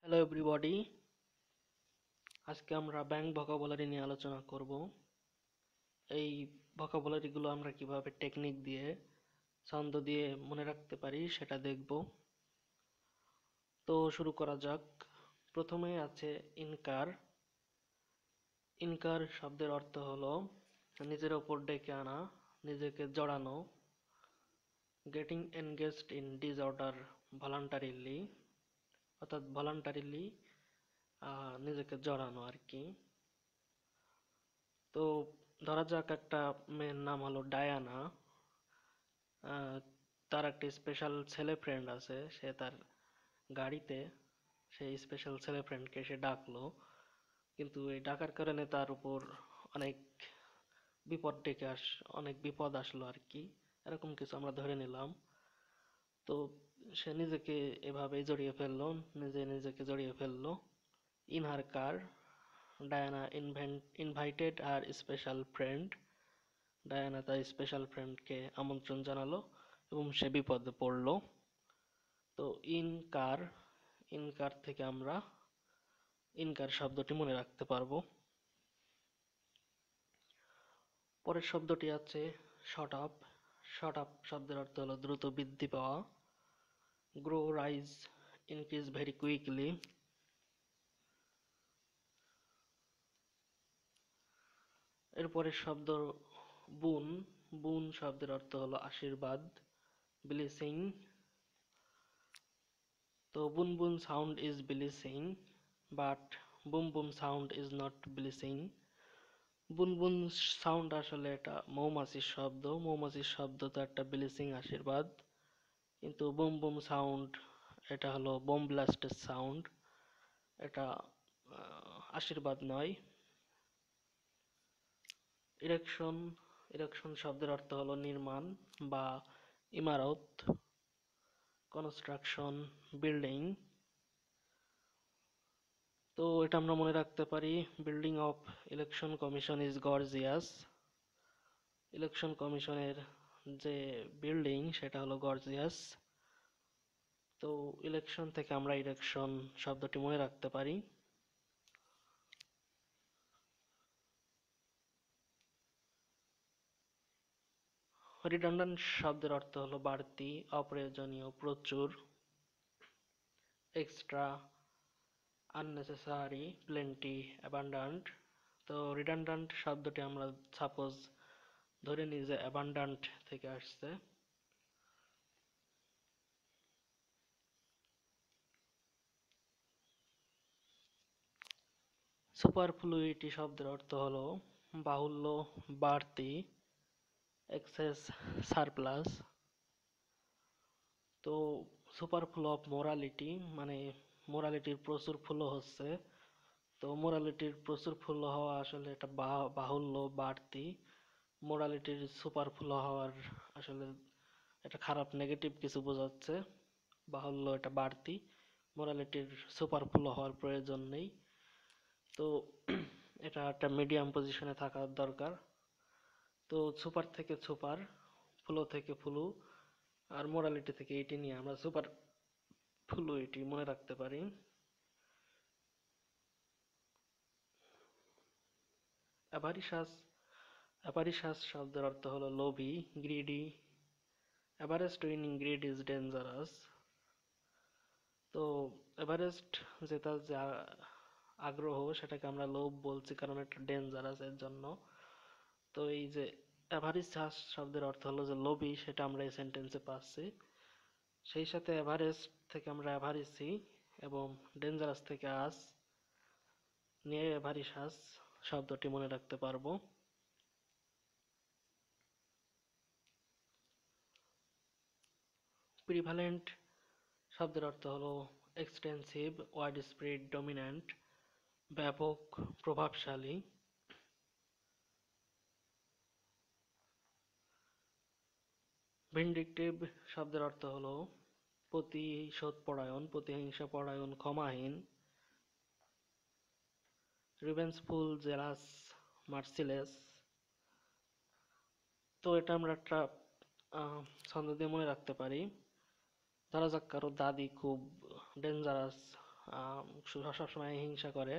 Hello everybody, আজকে আমরা bank vocabulary নিয়ে আলোচনা করব। এই ভোকাবুলারিগুলো আমরা কিভাবে টেকনিক দিয়ে ছন্দ দিয়ে মনে রাখতে পারি সেটা দেখব। তো শুরু করা যাক। প্রথমে আছে ইনকার। ইনকার শব্দের অর্থ হলো নিজের ওপর ডেকে আনা, নিজেকে জড়ানো। Getting engaged in disorder voluntarily, অর্থাৎ ভলান্টারিলি নিজেকে জড়ানো আর কি। তো ধরা যাক একটা মেয়ের নাম হলো ডায়ানা। আহ, তার একটা স্পেশাল ছেলে ফ্রেন্ড আছে, সে তার গাড়িতে সেই স্পেশাল ছেলে ফ্রেন্ডকে সে ডাকলো, কিন্তু এই ডাকার কারণে তার উপর অনেক বিপদ অনেক বিপদ আসলো আর কি, এরকম কিছু আমরা ধরে নিলাম। তো সে নিজেকে এভাবেই জড়িয়ে ফেললো, নিজেকে জড়িয়ে ফেললো। In her car, Diana invited her special friend. Diana তার স্পেশাল ফ্রেন্ডকে আমন্ত্রণ জানালো এবং সে বিপদে পড়লো। তো ইনকার, ইনকার থেকে আমরা ইনকার শব্দটি মনে রাখতে পারবো। পরের শব্দটি আছে শট আপ। শট আপ শব্দের অর্থ হলো দ্রুত বৃদ্ধি পাওয়া। Grow, rise, increase very quickly. এরপরের শব্দ বুন। বুন শব্দের অর্থ হলো আশীর্বাদ, ব্লেসিং। তো boon boon sound is blessing, but boom boom sound is not blessing. বুনবুন সাউন্ড আসলে এটা মৌমাছির শব্দ, মৌমাছির শব্দ তো একটা ব্লেসিং আশীর্বাদ, কিন্তু বুম বুম সাউন্ড এটা হলো বোম ব্লাস্টের সাউন্ড, এটা আশীর্বাদ নয়। ইরেকশন, ইরেকশন শব্দের অর্থ হলো নির্মাণ বা ইমারত, কনস্ট্রাকশন, বিল্ডিং। তো এটা আমরা মনে রাখতে পারি, building of election commission is gorgeous. Election কমিশনের যে বিল্ডিং সেটা হলো গর্জিয়াস। তো ইলেকশন থেকে আমরা ইরেকশন শব্দটি মনে রাখতে পারি। রিডান্ডেন্ট শব্দের অর্থ হলো বাড়তি, অপ্রয়োজনীয়, প্রচুর। Extra, unnecessary, plenty, abundant. তো রিডান্ডেন্ট শব্দটি আমরা সাপোজ ধরে নিই যে অ্যাবান্ডান্ট থেকে আসছে। সুপারফ্লুইটি শব্দের অর্থ হলো বাহুল্য, বাড়তি, এক্সেস, সারপ্লাস। তো সুপারফ্লো অফ মোরালিটি মানে মোরালিটির প্রচুর ফ্লো হচ্ছে। তো মোরালিটির প্রচুর ফ্লো হওয়া আসলে এটা বাহুল্য, বাড়তি। মোরালিটির সুপার ফ্লো হওয়ার আসলে এটা খারাপ, নেগেটিভ কিছু বোঝাচ্ছে। বাহুল্য এটা বাড়তি, মোরালিটির সুপার ফ্লো হওয়ার প্রয়োজন নেই। তো এটা একটা মিডিয়াম পজিশনে থাকার দরকার। তো সুপার থেকে সুপার, ফ্লো থেকে ফ্লু, আর মোরালিটি থেকে এটি নিয়ে আমরা সুপার ফ্লুইটি মনে রাখতে পারি। অ্যাভারিশাস, অ্যাভারিশাস শব্দের অর্থ হলো লোভী, greedy. Everest winning greed is dangerous. তো এভারেস্ট যেটা যা আগ্রহ সেটাকে আমরা লোভ বলছি, কারণ এটা ডেঞ্জারাস এর জন্য। তো এই যে অ্যাভারিশাস শব্দের অর্থ হলো যে লোভী, সেটা আমরা এই সেন্টেন্সে পাচ্ছি। সেই সাথে এভারেস্ট থেকে আমরা অ্যাভারিসি এবং ডেঞ্জারাস থেকে আস নিয়ে এভারিশাস শব্দটি মনে রাখতে পারবো। প্রিভ্যালেন্ট শব্দের অর্থ হলো এক্সটেন্সিভ, ওয়াইড স্প্রেড, ডমিন্যান্ট, ব্যাপক, প্রভাবশালী। ভিন্ডিকটিভ শব্দের অর্থ হলো প্রতিশোধ পরায়ণ, প্রতিহিংসা পরায়ণ, ক্ষমাহীন। Revengeful, jealous, মার্সিলেস। তো এটা আমরা একটা ছন্দ দিয়ে মনে রাখতে পারি। ধরা যাক কারো দাদি খুব ডেঞ্জারাস, সবসময় হিংসা করে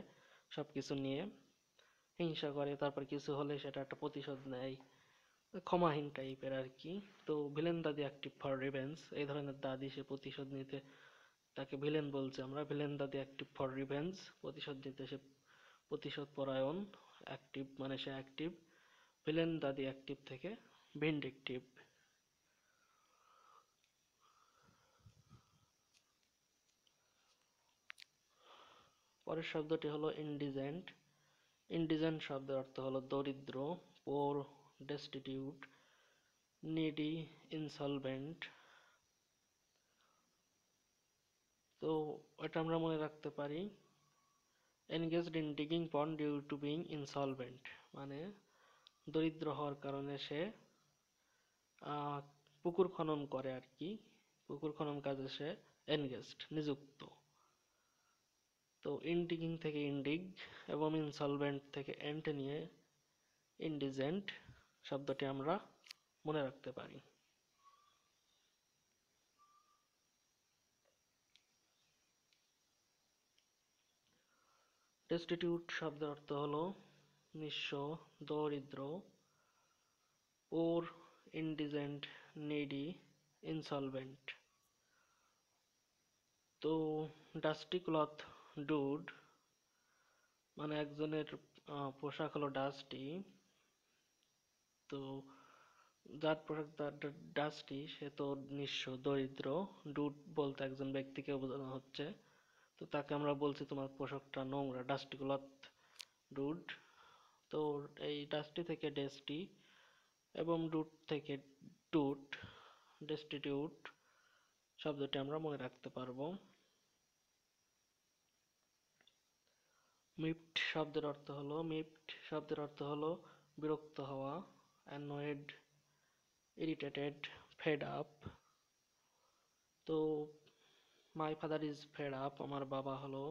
সবকিছু নিয়ে, হিংসা করে, তারপর কিছু হলে সেটা একটা প্রতিশোধ নেয়, ক্ষমাহীন টাইপের আর কি। তো ভিলেন দাদি অ্যাক্টিভ ফর রিভেঞ্জ, এই ধরনের দাদি, সে প্রতিশোধ নিতে, তাকে ভিলেন বলছে আমরা। ভিলেন দাদি অ্যাক্টিভ ফর রিভেঞ্জ, প্রতিশোধ নিতে সে প্রতিশোধ পরায়ণ, অ্যাক্টিভ মানে সে অ্যাক্টিভ। ভিলেন দাদি অ্যাক্টিভ থেকে ভিন্ডিকটিভ। পরের শব্দটি হলো ইনডিজেন্ট। ইনডিজেন্ট শব্দের অর্থ হলো দরিদ্র, পোর, ডেস্টিটিউট, নিডি, ইনসলভেন্ট। তো এটা আমরা মনে রাখতে পারি engaged in digging pond due to being insolvent, মানে দরিদ্র হওয়ার কারণে সে পুকুর খনন করে আর কি, পুকুর খনন কাজে সে এনগেজড, নিযুক্ত। তো ইনডিগিং থেকে ইনডিগ এবং ইনসলভেন্ট থেকে এন্ট নিয়ে ইনডিজেন্ট শব্দটি আমরা মনে রাখতে পারি। ডেস্টিটিউট শব্দের অর্থ হলো নিঃস্ব, দরিদ্র। পোর, ইনডিজেন্ট, নিডি, ইনসলভেন্ট। তো ডাস্টি ক্লথ ডুড মানে একজনের পোশাক হলো ডাস্টি। তো যার পোশাক ডাস্টি সে তো নিঃস্ব, দরিদ্র। ডুড বলতে একজন ব্যক্তিকে বোঝানো হচ্ছে। তো তাকে আমরা বলছি তোমার পোশাকটা নোংরা, ডাস্টি ক্লথ ডুড। তো এই ডাস্টি থেকে ডেস্টি এবং ডুড থেকে ডুট, ডেস্টিটিউট শব্দটি আমরা মনে রাখতে পারবো। মিপড শব্দের অর্থ হলো বিরক্ত হওয়া, অ্যানয়েড, ইরিটেটেড, ফেড আপ। তো my father is fed up, আমার বাবা হলো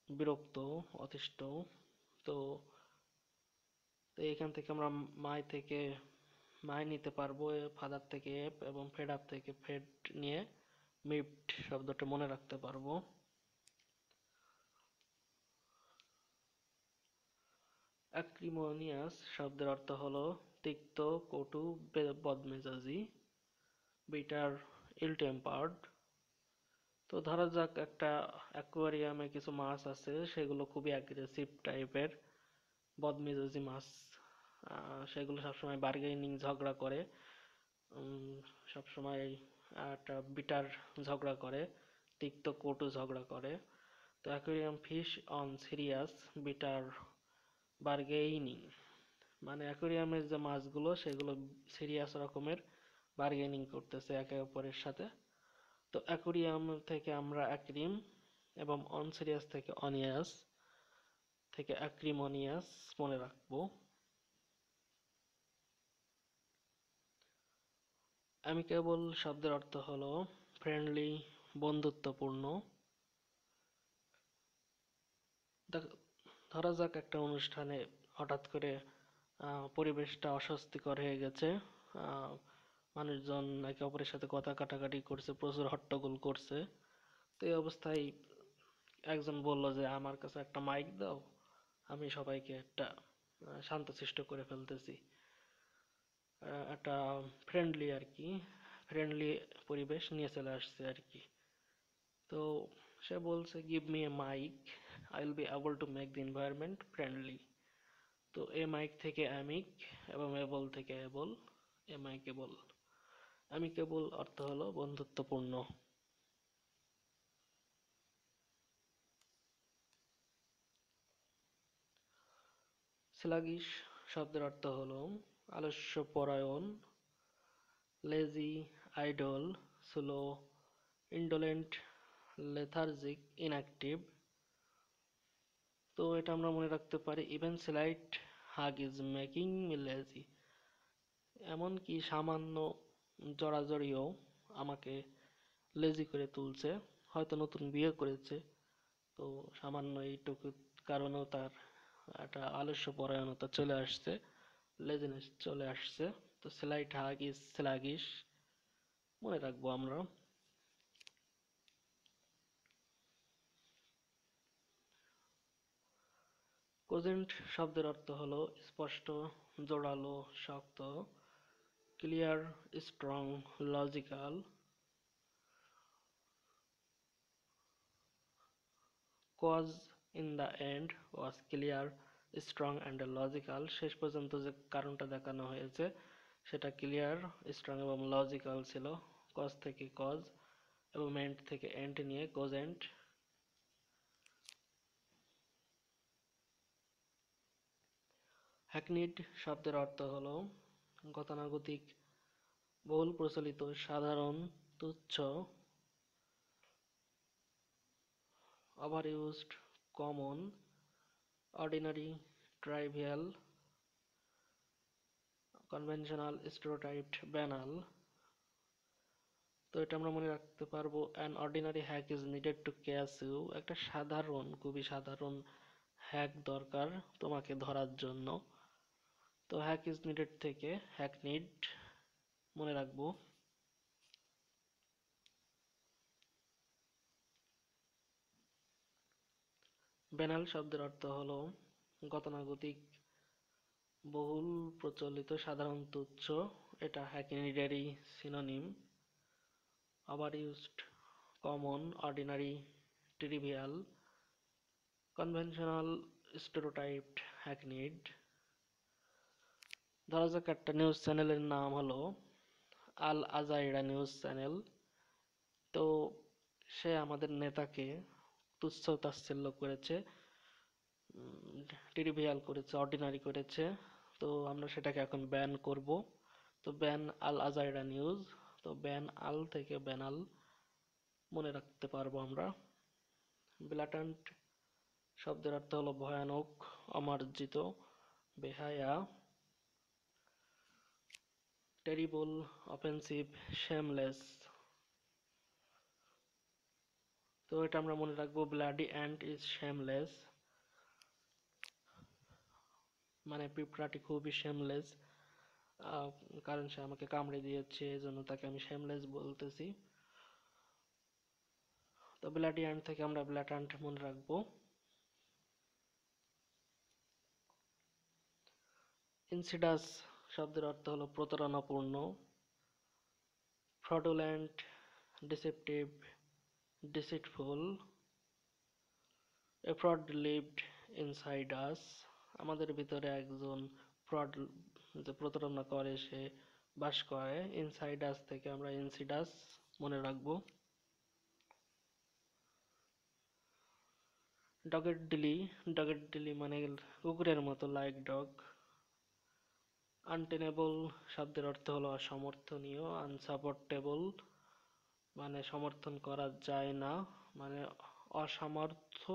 বিরক্ত, অতিষ্ঠ। তো তো এখান থেকে আমরা মাই নিতে পারবো, ফাদার থেকে এপ এবং ফেড আপ থেকে ফেড নিয়ে মিপড শব্দটা মনে রাখতে পারবো। অ্যাক্রিমোনিয়াস শব্দের অর্থ হলো তিক্ত, কটু, বদমেজাজি, বিটার, ইল টেম্পার্ড। তো ধরা যাক একটা অ্যাকোয়ারিয়ামে কিছু মাছ আছে, সেগুলো খুবই অ্যাগ্রেসিভ টাইপের, বদমেজাজি মাছ। সেগুলো সবসময় বার্গেনিং, ঝগড়া করে, সবসময় একটা বিটার ঝগড়া করে, তিক্ত কটু ঝগড়া করে। তো aquarium fish on serious, bitter, bargaining, মানে অ্যাকোয়ারিয়ামের যে মাছগুলো সেগুলো সিরিয়াস রকমের বার্গেনিং করতেছে একে অপরের সাথে। তো অ্যাকোয়ারিয়াম থেকে আমরা অ্যাক্রিম এবং অনসিরিয়াস থেকে অনিয়াস থেকে অ্যাক্রিমোনিয়াস মনে রাখবো। অ্যামিকেবল শব্দের অর্থ হলো ফ্রেন্ডলি, বন্ধুত্বপূর্ণ। ধরা যাক একটা অনুষ্ঠানে হঠাৎ করে পরিবেশটা অস্বস্তিকর হয়ে গেছে, মানুষজন একে অপরের সাথে কথা কাটাকাটি করছে, প্রচুর হট্টগোল করছে। তো এই অবস্থায় একজন বলল যে আমার কাছে একটা মাইক দাও, আমি সবাইকে একটা শান্তশিষ্ট করে ফেলতেছি। একটা ফ্রেন্ডলি আর কি, ফ্রেন্ডলি পরিবেশ নিয়ে চলে আসছে আর কি। তো সে বলছে give me a mic, I will be able to make the environment friendly. তো এ মাইক থেকে অ্যামিক এবং এবল থেকে এবল, এমাইকেবল। অ্যামিকেবল অর্থ হলো বন্ধুত্বপূর্ণ। স্লাগিশ শব্দের অর্থ হলো আলস্যপরায়ণ, lazy, idle, slow, indolent, lethargic, inactive. তো এটা আমরা মনে রাখতে পারি even slight hug is making me lazy, এমনকি সামান্য জড়াজড়িও আমাকে লেজি করে তুলছে। হয়তো নতুন বিয়ে করেছে, তো সামান্য এইটুকু কারণেও তার একটা আলস্যপরায়ণতা চলে আসছে, লেজিনেস চলে আসছে। তো স্লাইট হাগ ইজ স্লাগিশ মনে রাখবো আমরা। কোজেন্ট শব্দের অর্থ হলো স্পষ্ট, জোরালো, শক্ত, clear, strong, logical. Cause in the end was clear, strong and logical. শেষ পর্যন্ত যে কারণটা দেখানো হয়েছে সেটা ক্লিয়ার, স্ট্রং এবং লজিক্যাল ছিল। কজ থেকে কজ এবং এন্ড থেকে এন্ড নিয়ে কোজেন্ট। হ্যাকনিড শব্দের অর্থ হলো গতানুগতিক, বহুল প্রচলিত, সাধারণ, তুচ্ছ, overused, common, ordinary, trivial, conventional, stereotyped, banal. তো এটা আমরা মনে রাখতে পারবো, an ordinary hack is needed to catch you. একটা সাধারণ, খুবই সাধারণ হ্যাক দরকার তোমাকে ধরার জন্য। তো হ্যাক ইজ নিডেড থেকে হ্যাকনিড মনে রাখবো। ব্যানাল শব্দের অর্থ হলো গতানুগতিক, বহুল প্রচলিত, সাধারণ, তুচ্ছ। এটা হ্যাকনিডেরই synonym. Overused, common, ordinary, trivial, conventional, stereotyped, hackneyed. ধরা যাক একটা নিউজ চ্যানেলের নাম হলো আল আজাইরা নিউজ চ্যানেল। তো সে আমাদের নেতাকে তুচ্ছ তাচ্ছিল্য করেছে, ট্রিভিয়াল করেছে, অর্ডিনারি করেছে। তো আমরা সেটাকে এখন ব্যান করব। তো ব্যান আল আজাইরা নিউজ। তো ব্যান আল থেকে ব্যানাল মনে রাখতে পারবো আমরা। ব্ল্যাটান্ট শব্দের অর্থ হলো ভয়ানক, অমার্জিত, বেহায়া। Terrible, offensive, shameless. তো এটা আমরা মনে রাখবো, ব্লাডি অ্যান্ট ইজ শেমলেস, মানে পিঁপড়াটি খুবই শেমলেস, কারণ সে আমাকে কামড়ে দিয়েছে, এজন্য তাকে আমি শেমলেস বলতেছি। তো ব্লাডি অ্যান্ট থেকে আমরা ব্ল্যাটান্ট মনে রাখবো। ইনসিডাস শব্দের অর্থ হলো প্রতারণাপূর্ণ, fraudulent, deceptive, deceitful. A fraud lived inside us. আমাদের ভিতরে একজন ফ্রড, যে প্রতারণা করে, সে বাস করে। ইনসাইড আস থেকে আমরা ইনসিডাস মনে রাখবো। ডগেডলি, ডগেডলি মানে কুকুরের মতো, লাইক ডগ। আনটেনেবল শব্দের অর্থ হলো অসমর্থনীয়, আনসাপোর্টেবল মানে সমর্থন করা যায় না, মানে অসামর্থ্য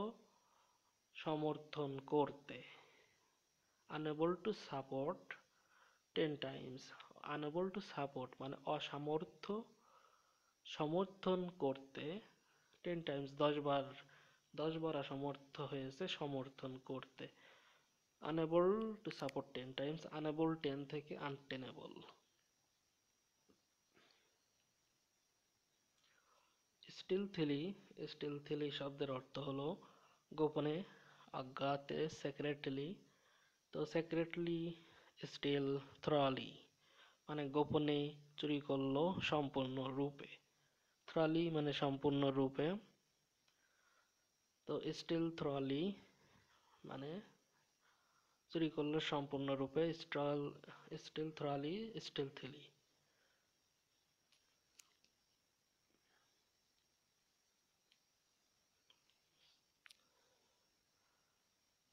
সমর্থন করতে। Unable to support 10 Times. Unable to support মানে অসামর্থ্য সমর্থন করতে 10 টাইমস 10 বার, 10 বার অসমর্থ হয়েছে সমর্থন করতে। Unable to support 10 Times, unable 10 থেকে আনটেনেবল। স্টিলথিলি, স্টিলথিলি শব্দের অর্থ হলো গোপনে, অজ্ঞাতে, সেক্রেটলি। তো সেক্রেটলি, স্টিল, থ্রলি মানে গোপনে চুরি করলো সম্পূর্ণ রূপে, থ্রলি মানে সম্পূর্ণ রূপে। তো স্টিল থ্রলি মানে চুরি করলো সম্পূর্ণ রূপে, স্টিল থ্রলি, স্টিলথিলি।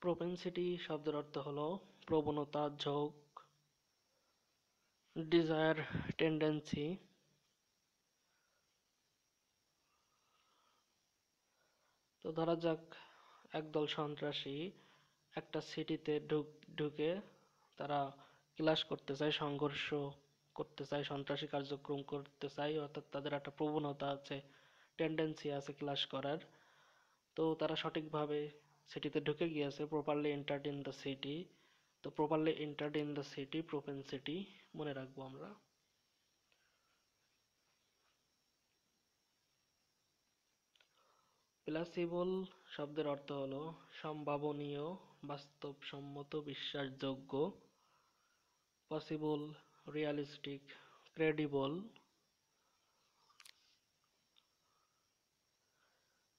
প্রোপেনসিটি শব্দের অর্থ হলো প্রবণতা, ঝোঁক, ডিজায়ার, টেন্ডেন্সি। তো ধরা যাক একদল সন্ত্রাসী একটা সিটিতে ঢুকে তারা ক্লাশ করতে চায়, সংঘর্ষ করতে চায়, সন্ত্রাসী কার্যক্রম করতে চায়, অর্থাৎ তাদের একটা প্রবণতা আছে, টেন্ডেন্সি আছে ক্লাশ করার। তো তারা সঠিকভাবে সিটিতে ঢুকে গিয়েছে, properly entered in the city. তো properly entered in the city, propensity মনে রাখবো আমরা। প্লাসিবল শব্দের অর্থ হলো সম্ভাবনীয়, বাস্তবসম্মত, বিশ্বাসযোগ্য। Possible, realistic, credible.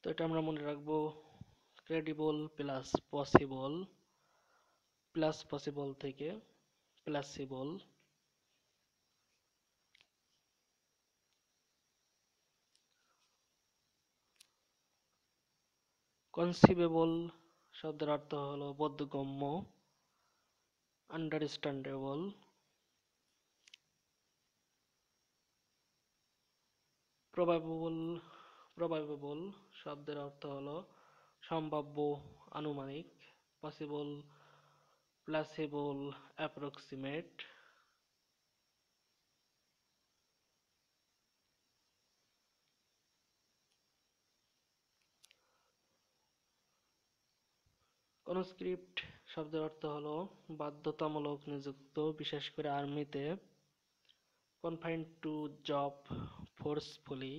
তো এটা আমরা মনে রাখবো, credible plus possible, plus possible থেকে প্লাসিবল। কনসিভেবল শব্দের অর্থ হলো বোধগম্য, আন্ডারস্ট্যান্ডেবল। প্রবাবেবল প্রবাবেবল শব্দের অর্থ হলো সম্ভাব্য, আনুমানিক। Possible, প্লাসিবল, approximate. কনস্ক্রিপ্ট শব্দের অর্থ হলো বাধ্যতামূলক নিযুক্ত, বিশেষ করে আর্মিতে। Confined to job forcefully.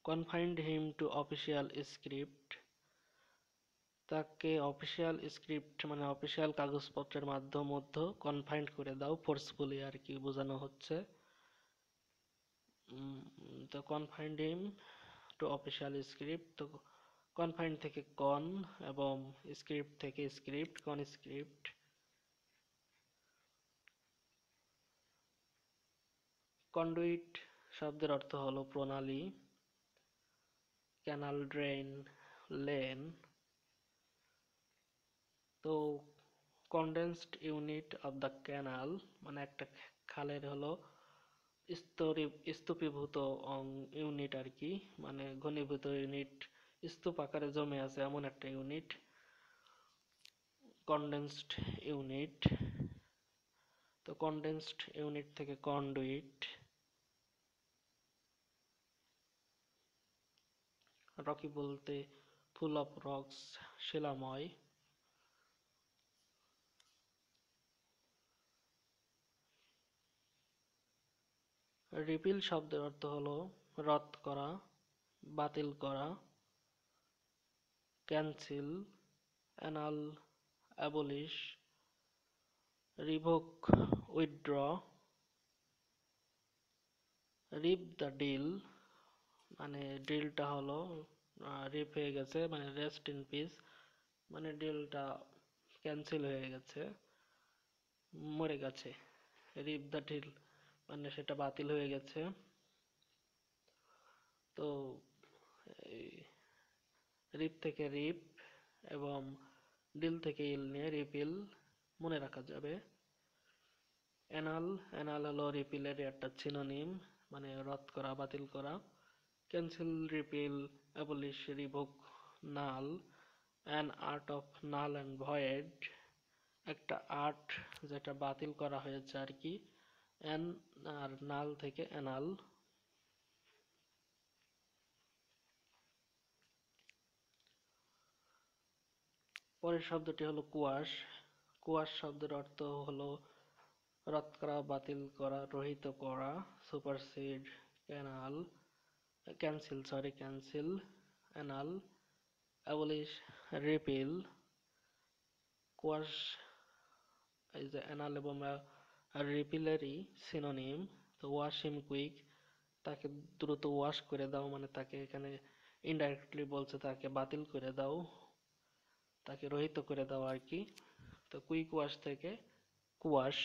Confined him to official script, তাকে অফিসিয়াল স্ক্রিপ্ট মানে অফিসিয়াল কাগজপত্রের মধ্যে কনফাইন্ড করে দাও, ফোর্সফুলি আর কি বোঝানো হচ্ছে। তো confined him to official script, তো কনফাইন্ড থেকে কন এবং স্ক্রিপ্ট থেকে স্ক্রিপ্ট, কনস্ক্রিপ্ট। কন্ডুইট শব্দের অর্থ হলো প্রণালী। Canal, drain, lane. তো condensed unit of the canal মানে একটা খালের হলো স্তূপীভূত ইউনিট আর কি, মানে ঘনীভূত ইউনিট, স্তূপ আকারে জমে আছে এমন একটা ইউনিট, কনডেন্সড ইউনিট। তো কনডেন্সড ইউনিট থেকে কন্ডুইট। রকি বলতে ফুল অফ রকস, শিলাময়। রিপিল শব্দের অর্থ হলো রদ করা, বাতিল করা। Cancel, annul, abolish. Revoke, withdraw. Rip the deal মানে ডিলটা হলো রিপ হয়ে গেছে, মানে রেস্ট ইন পিস, মানে ডিলটা ক্যান্সেল হয়ে গেছে, মরে গেছে। রিপ দ্য ডিল মানে সেটা বাতিল হয়ে গেছে। তো রিপ থেকে রিপ এবং ডিল থেকে ইল নিয়ে রিপিল মনে রাখা যাবে। অ্যানাল, অ্যানাল হলো রিপিলের একটা সিনোনিম, মানে রদ করা, বাতিল করা। Cancel, repeal, abolish, revoke, null. An art of null and void, একটা আর্ট যেটা বাতিল করা হয়েছে আর কি। অ্যান আর নাল থেকে অ্যানাল। পরের শব্দটি হলো কুয়াশ। কুয়াশ শব্দের অর্থ হলো রদ করা, বাতিল করা, রহিত করা। Supersede, canal, cancel, annul, abolish, repeal. Quash এই যে অ্যানাল এবং রিপিলেরই সিনোনিম। তো ওয়াশ হিম কুইক, তাকে দ্রুত ওয়াশ করে দাও, মানে তাকে এখানে ইনডাইরেক্টলি বলছে তাকে বাতিল করে দাও, তাকে রহিত করে দাও আর কি। তো কুইক ওয়াশ থেকে কুয়াশ।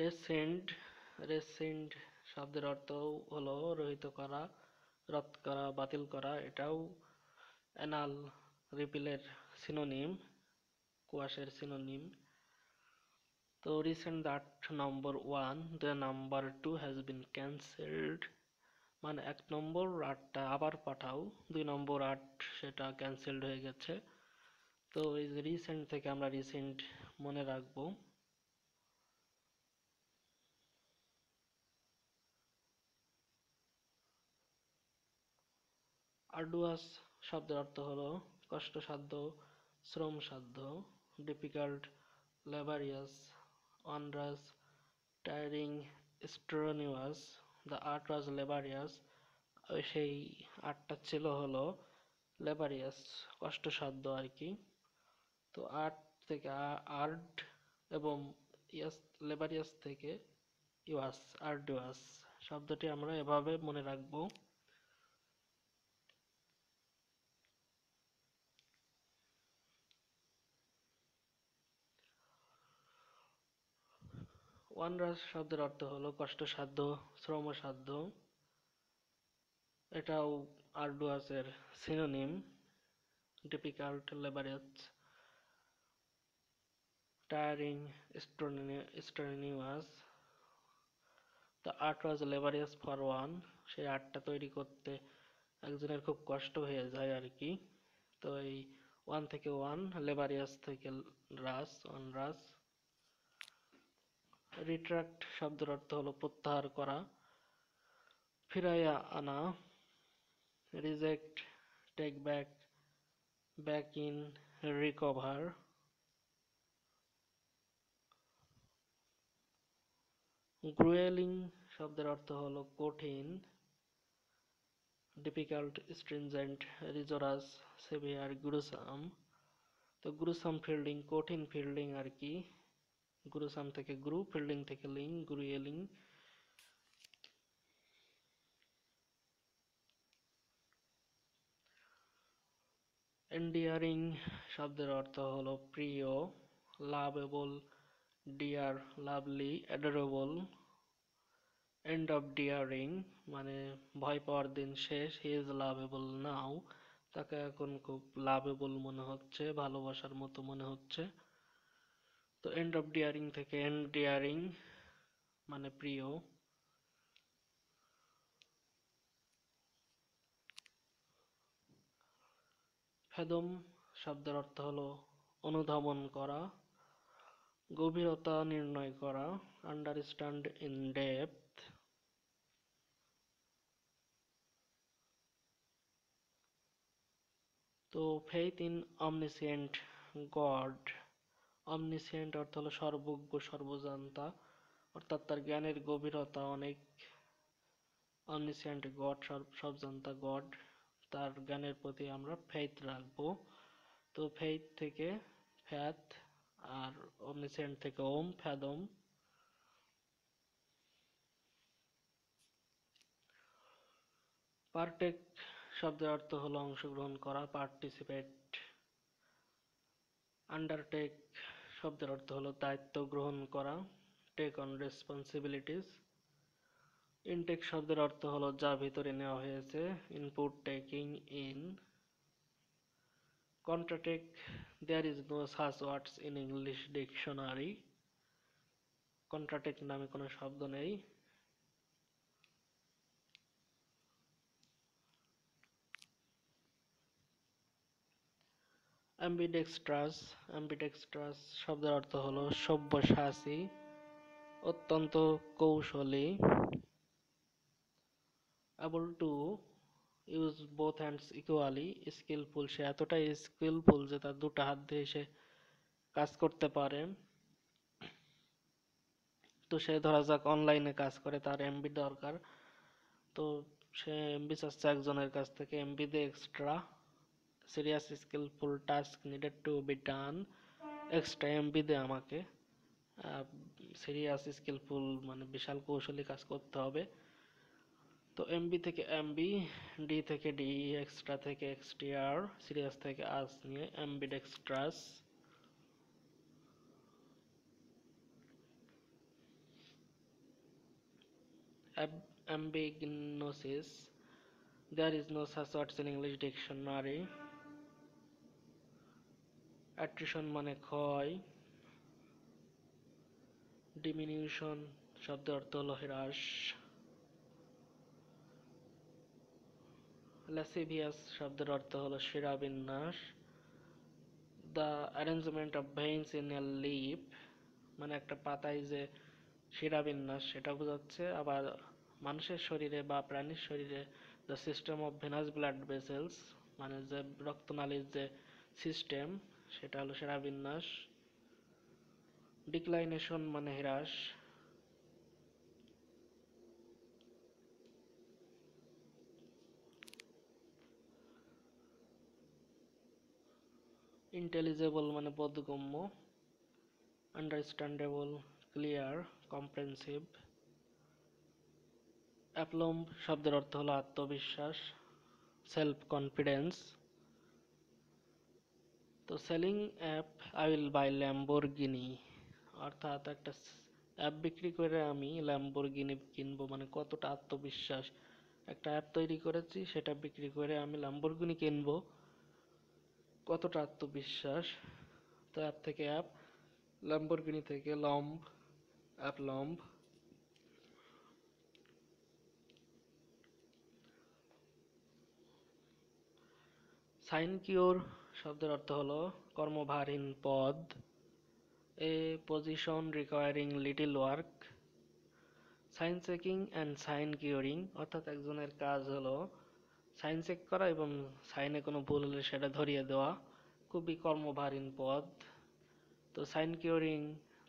রেসেন্ড, রেসেন্ড শব্দের অর্থ হলো রহিত করা, রদ করা, বাতিল করা। এটাও অ্যানাল রিপিলের সিনোনিম, কুয়াশের সিনোনিম। তো recent that number one the number two has been cancelled, মানে 1 নম্বর আর্টটা আবার পাঠাও, 2 নম্বর আর্ট সেটা ক্যান্সেলড হয়ে গেছে। তো এই যে রিসেন্ট থেকে আমরা রিসেন্ট মনে রাখবো। আর্ডুয়াস শব্দের অর্থ হলো কষ্টসাধ্য, শ্রমসাধ্য, difficult, laborious, onerous, tiring, strenuous, the art was laborious. সেই আর্টটা ছিল হলো লেবারিয়াস, কষ্টসাধ্য আর কি। তো আর্ট থেকে আর্ট এবং ইয়াস, লেবারিয়াস থেকে ইওয়াস, আর্ডুয়াস শব্দটি আমরা এভাবে মনে রাখবো। ওয়ানরাস শব্দের অর্থ হলো কষ্টসাধ্য, শ্রমসাধ্য। এটাও আর্ডুয়াসের synonym, difficult, laborious, tiring, strenuous. The art was laborious for one, সেই আর্টটা তৈরি করতে একজনের খুব কষ্ট হয়ে যায় আর কি। তো এই ওয়ান থেকে ওয়ান, লেবারিয়াস থেকে রাস, অনরাস। রিট্রাক্ট শব্দের অর্থ হলো প্রত্যাহার করা, ফিরাইয়া আনা। Reject, take back, back in, recover. Gruelling শব্দের অর্থ হলো কঠিন, difficult, stringent, rigorous, severe, gruesome. তো গ্রুসাম ফিল্ডিং, কঠিন ফিল্ডিং আর কি। গ্রুসাম থেকে গ্রু, ফিল্ডিং থেকে লিং, গ্রুয়েলিং। এন্ডিয়ারিং শব্দের অর্থ হলো প্রিয়, lovable, dear, lovely, adorable. End of dearing মানে ভয় পাওয়ার দিন শেষ। হি ইজ লাভেবল নাও, তাকে এখন খুব লাভেবল মনে হচ্ছে, ভালোবাসার মতো মনে হচ্ছে। তো এন্ড অফ ডিয়ারিং থেকে এন্ডিয়ারিং মানে প্রিয়। ফেদম শব্দের অর্থ হলো অনুধাবন করা, গভীরতা নির্ণয় করা, আন্ডারস্ট্যান্ড ইন ডেপথ। তো ফেইথ ইন অমনিসিয়েন্ট গড, অমনিসিয়েন্ট অর্থ হলো সর্বজ্ঞ, সর্বজান্তা, অর্থাৎ তার জ্ঞানের গভীরতা অনেক। অমনিসিয়েন্ট গড, সবজান্তা গড, তার জ্ঞানের প্রতি আমরা ফেইথ রাখবো। তো ফেইথ থেকে ফ্যাথ, আর অমনিসিয়েন্ট থেকে ওম, ফ্যাদম। পার্টেক শব্দের অর্থ হলো অংশগ্রহণ করা, পার্টিসিপেট। আন্ডারটেক শব্দের অর্থ হলো দায়িত্ব গ্রহণ করা, টেক অন রেসপন্সিবিলিটিস। ইনটেক শব্দের অর্থ হলো যা ভিতরে নেওয়া হয়েছে, input, taking in. Contratake, there is no such words in English dictionary. Contratake নামে কোনো শব্দ নেই। অ্যাম্বিডেক্সট্রাস, অ্যাম্বিডেক্সট্রাস শব্দের অর্থ হলো সব্যসাচী, অত্যন্ত কৌশলী। Able to use both hands equally, skilful, সে এতটাই স্কিলফুল যে তার দুটো হাত দিয়ে সে কাজ করতে পারে। তো সে ধরা যাক অনলাইনে কাজ করে, তার এমবি দরকার। তো সে এমবি চাচ্ছে একজনের কাছ থেকে, এমবি দে extra. Serious skilful task needed to be done, extra MB দে আমাকে। সিরিয়াস স্কিলফুল মানে বিশাল কৌশলী কাজ করতে হবে। তো এমবি থেকে এমবি, ডি থেকে ডি, এক্সট্রা থেকে এক্সটিআর, সিরিয়াস থেকে আস নিয়ে ambidextrous. Ambignosis, there is no such words in English dictionary. Attrition মানে ক্ষয়। ডিমিনিউশন শব্দের অর্থ হলো হ্রাস। ল্যাসিভিয়াস শব্দের অর্থ হলো শিরাবিন্যাস। The arrangement of veins in a leaf মানে একটা পাতায় যে শিরাবিন্যাস সেটা বোঝাচ্ছে। আবার মানুষের শরীরে বা প্রাণীর শরীরে the system of venous blood vessels মানে যে রক্তনালীর যে সিস্টেম, সেটা হলো সেরা বিন্যাস। ডিক্লাইনেশন মানে হ্রাস। ইন্টেলিজেবল মানে বোধগম্য। Understandable, clear, comprehensive. অ্যাপ্লম্ব শব্দের অর্থ হলো আত্মবিশ্বাস, সেলফ কনফিডেন্স। তো selling app I will buy Lamborghini, অর্থাৎ একটা অ্যাপ বিক্রি করে আমি ল্যাম্বরগিনি কিনবো, মানে কতটা আত্মবিশ্বাস। একটা অ্যাপ তৈরি করেছি, সেটা বিক্রি করে আমি ল্যাম্বরগিনি কিনবো, কতটা আত্মবিশ্বাস। তো অ্যাপ থেকে অ্যাপ, ল্যাম্বরগিনি থেকে লম্ব, অ্যাপ লম্ব। সাইনকিওর শব্দের অর্থ হলো কর্মভারহীন পদ, a position requiring little work. Sign checking and sign curing, অর্থাৎ একজনের কাজ হলো সাইন চেক করা এবং সাইনে কোনো ভুল হলে সেটা ধরিয়ে দেওয়া, খুবই কর্মভারহীন পদ। তো সাইন কিওরিং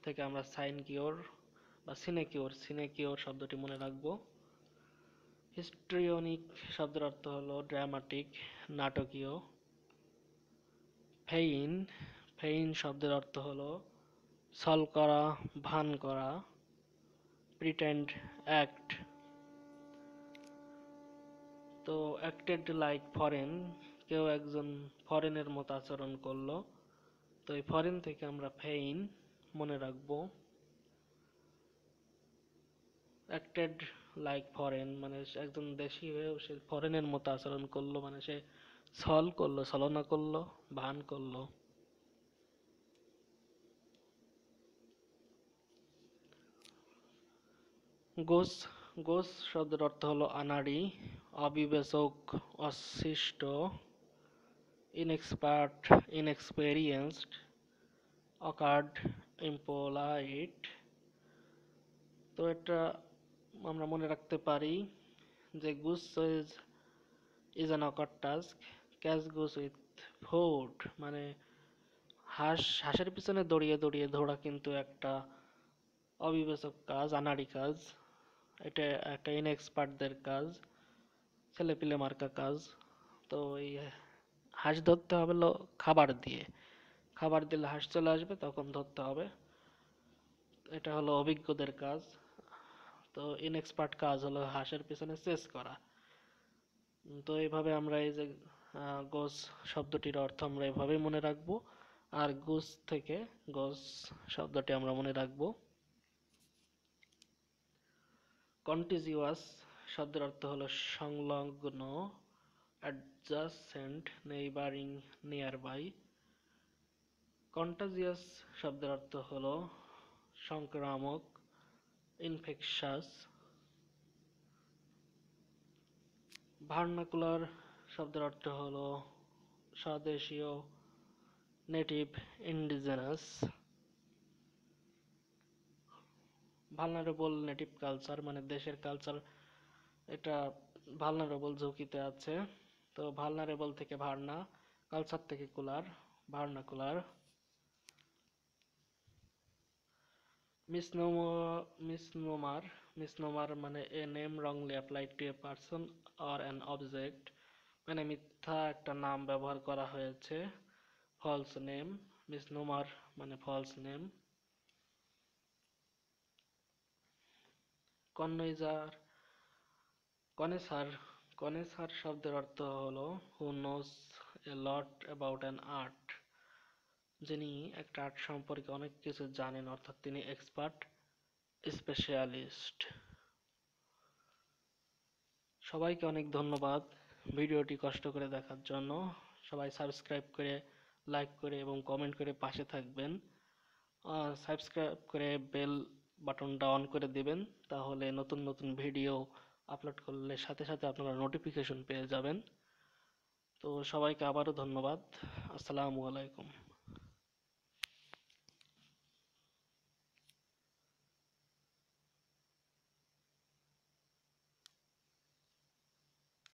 থেকে আমরা সাইন কিওর বা সিনেকিওর শব্দটি মনে রাখবো। হিস্ট্রিওনিক শব্দের অর্থ হলো ড্রামাটিক, নাটকীয়। ফেইন শব্দের অর্থ হলো ছল করা, ভান করা, প্রিটেন্ড, অ্যাক্ট। তো অ্যাক্টেড লাইক ফরেন, কেউ একজন ফরেনের মতো আচরণ করলো, তো এই ফরেন থেকে আমরা ফেইন মনে রাখবো। অ্যাক্টেড লাইক ফরেন মানে একজন দেশি হয়েও সে ফরেনের মতো আচরণ করলো, মানে সে ছল করলো, ছলনা করলো, ভান করলো। গোস গোস শব্দের অর্থ হলো আনাড়ি, অবিবেচক, অশিষ্ট, ইনএক্সপার্ট, ইনএক্সপেরিয়েন্সড, অকার্ড, ইম্পোলাইট। তো এটা আমরা মনে রাখতে পারি যে Goose is an occurred task, catch Goose with food, মানে হাঁসের পিছনে দৌড়িয়ে দৌড়িয়ে দৌড়া কিন্তু একটা অবিবেচক কাজ, আনাড়ি কাজ। এটা একটা ইনএক্সপার্টদের কাজ, ছেলেপিলে মার্কা কাজ। তো এই হাঁস ধরতে হবে খাবার দিয়ে, খাবার দিলে হাঁস চলে আসবে, তখন ধরতে হবে। এটা হলো অভিজ্ঞদের কাজ। তো ইনএক্সপার্ট কাজ হলো হাঁসের পিছনে চেস করা। তো এইভাবে আমরা এই যে গোস শব্দটির অর্থ আমরা এভাবেই মনে রাখবো। আর গোস শব্দটি আমরা মনে রাখবো। কন্টিজিউয়াস শব্দের অর্থ হলো সংলগ্ন, অ্যাডজাসেন্ট, নেইবারিং, নিয়ারবাই। কন্টাজিয়াস শব্দের অর্থ হলো সংক্রামক, ইনফেকশাস। ভার্নাকুলার শব্দের অর্থ হলো স্বদেশীয়, native, indigenous. Vulnerable native culture মানে দেশের কালচার, এটা ভালনারেবল, ঝুঁকিতে আছে। তো ভালনারেবল থেকে ভার্না, কালচার থেকে কুলার, ভার্নাকুলার। মিসনোমার মিসনোমার মানে a name wrongly applied to a person or an object, মানে মিথ্যা একটা নাম ব্যবহার করা হয়েছে, ফলস নেম। মিসনোমার মানে false name. Connoisseur connoisseur connoisseur শব্দের অর্থ হলো who knows a lot about an art, যিনি একটা আর্ট সম্পর্কে অনেক কিছু জানেন, অর্থাৎ তিনি এক্সপার্ট, স্পেশালিস্ট। সবাইকে অনেক ধন্যবাদ ভিডিওটি কষ্ট করে দেখার জন্য। সবাই সাবস্ক্রাইব করে, লাইক করে এবং কমেন্ট করে পাশে থাকবেন। সাবস্ক্রাইব করে বেল বাটনটা অন করে দিবেন, তাহলে নতুন নতুন ভিডিও আপলোড করলে সাথে সাথে আপনারা নোটিফিকেশন পেয়ে যাবেন। তো সবাইকে আবারও ধন্যবাদ। আসসালামু আলাইকুম।